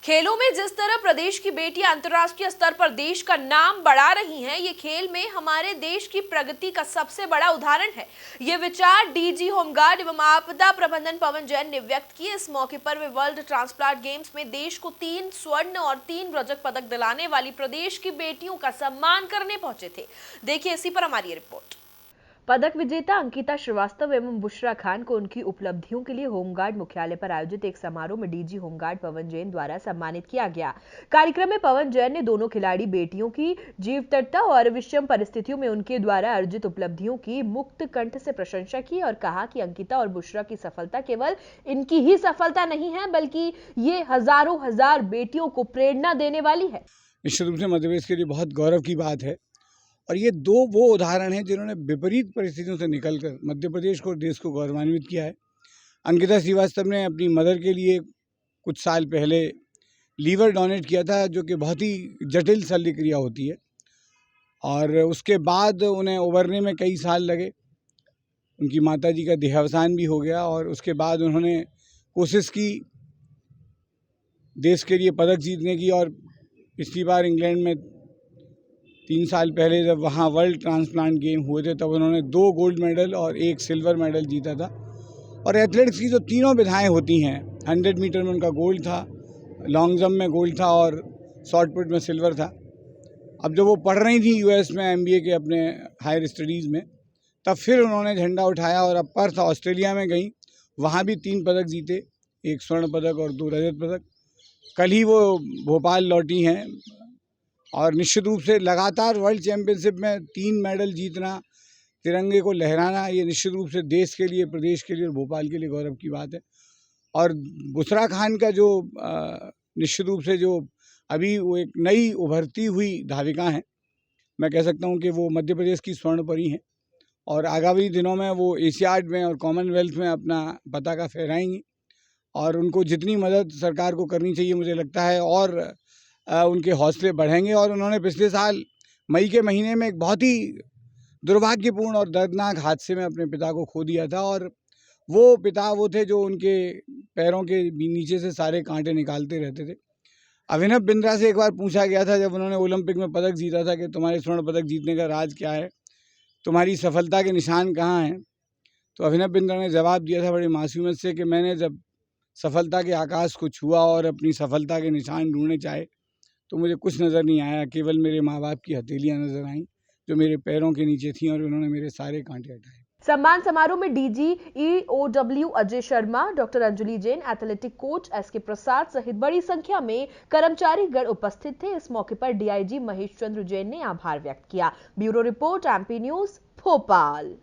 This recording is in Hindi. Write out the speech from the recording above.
खेलों में जिस तरह प्रदेश की बेटियां अंतर्राष्ट्रीय स्तर पर देश का नाम बढ़ा रही हैं, ये खेल में हमारे देश की प्रगति का सबसे बड़ा उदाहरण है। ये विचार डीजी होमगार्ड एवं आपदा प्रबंधन पवन जैन ने व्यक्त किए। इस मौके पर वे वर्ल्ड ट्रांसप्लांट गेम्स में देश को 3 स्वर्ण और 3 रजत पदक दिलाने वाली प्रदेश की बेटियों का सम्मान करने पहुंचे थे। देखिए इसी पर हमारी रिपोर्ट। पदक विजेता अंकिता श्रीवास्तव एवं बुशरा खान को उनकी उपलब्धियों के लिए होमगार्ड मुख्यालय पर आयोजित एक समारोह में डीजी होमगार्ड पवन जैन द्वारा सम्मानित किया गया। कार्यक्रम में पवन जैन ने दोनों खिलाड़ी बेटियों की जीवटता और विषम परिस्थितियों में उनके द्वारा अर्जित उपलब्धियों की मुक्त कंठ से प्रशंसा की और कहा कि अंकिता और बुशरा की सफलता केवल इनकी ही सफलता नहीं है, बल्कि ये हजारों हजार बेटियों को प्रेरणा देने वाली है। निश्चित रूप से मध्य प्रदेश के लिए बहुत गौरव की बात है और ये दो वो उदाहरण हैं जिन्होंने विपरीत परिस्थितियों से निकलकर मध्य प्रदेश को और देश को गौरवान्वित किया है। अंकिता श्रीवास्तव ने अपनी मदर के लिए कुछ साल पहले लीवर डोनेट किया था, जो कि बहुत ही जटिल शल्यक्रिया होती है और उसके बाद उन्हें उबरने में कई साल लगे। उनकी माताजी का देहावसान भी हो गया और उसके बाद उन्होंने कोशिश की देश के लिए पदक जीतने की और पिछली बार इंग्लैंड में 3 साल पहले जब वहाँ वर्ल्ड ट्रांसप्लांट गेम हुए थे तब उन्होंने 2 गोल्ड मेडल और 1 सिल्वर मेडल जीता था। और एथलेटिक्स की जो तीनों विधाएं होती हैं, 100 मीटर में उनका गोल्ड था, लॉन्ग जंप में गोल्ड था और शॉर्ट पुट में सिल्वर था। अब जब वो पढ़ रही थी यूएस में MBA के अपने हायर स्टडीज़ में, तब फिर उन्होंने झंडा उठाया और अब पर्थ ऑस्ट्रेलिया में गई, वहाँ भी 3 पदक जीते, 1 स्वर्ण पदक और 2 रजत पदक। कल ही वो भोपाल लौटी हैं और निश्चित रूप से लगातार वर्ल्ड चैंपियनशिप में 3 मेडल जीतना, तिरंगे को लहराना, ये निश्चित रूप से देश के लिए, प्रदेश के लिए और भोपाल के लिए गौरव की बात है। और बुशरा खान का जो निश्चित रूप से जो अभी वो एक नई उभरती हुई धाविका हैं, मैं कह सकता हूँ कि वो मध्य प्रदेश की स्वर्ण परी हैं और आगामी दिनों में वो एशियाड में और कॉमनवेल्थ में अपना पताका फहराएंगी और उनको जितनी मदद सरकार को करनी चाहिए मुझे लगता है और उनके हौसले बढ़ेंगे। और उन्होंने पिछले साल मई के महीने में एक बहुत ही दुर्भाग्यपूर्ण और दर्दनाक हादसे में अपने पिता को खो दिया था और वो पिता वो थे जो उनके पैरों के नीचे से सारे कांटे निकालते रहते थे। अभिनव बिंद्रा से एक बार पूछा गया था जब उन्होंने ओलंपिक में पदक जीता था कि तुम्हारे स्वर्ण पदक जीतने का राज क्या है, तुम्हारी सफलता के निशान कहाँ हैं? तो अभिनव बिंद्रा ने जवाब दिया था बड़ी मासूमियत से कि मैंने जब सफलता के आकाश को छुआ और अपनी सफलता के निशान ढूंढने चाहे तो मुझे कुछ नज़र नहीं आया, केवल मेरे माँ बाप की हथेलियाँ नजर आईं जो मेरे पैरों के नीचे थीं और उन्होंने मेरे सारे कांटे हटाए। सम्मान समारोह में DG EOW Ajay Sharma, doctor Anjali Jain, athletic coach SK प्रसाद सहित बड़ी संख्या में कर्मचारीगण उपस्थित थे। इस मौके पर DIG महेश चंद्र जैन ने आभार व्यक्त किया। Bureau report MP news, Bhopal.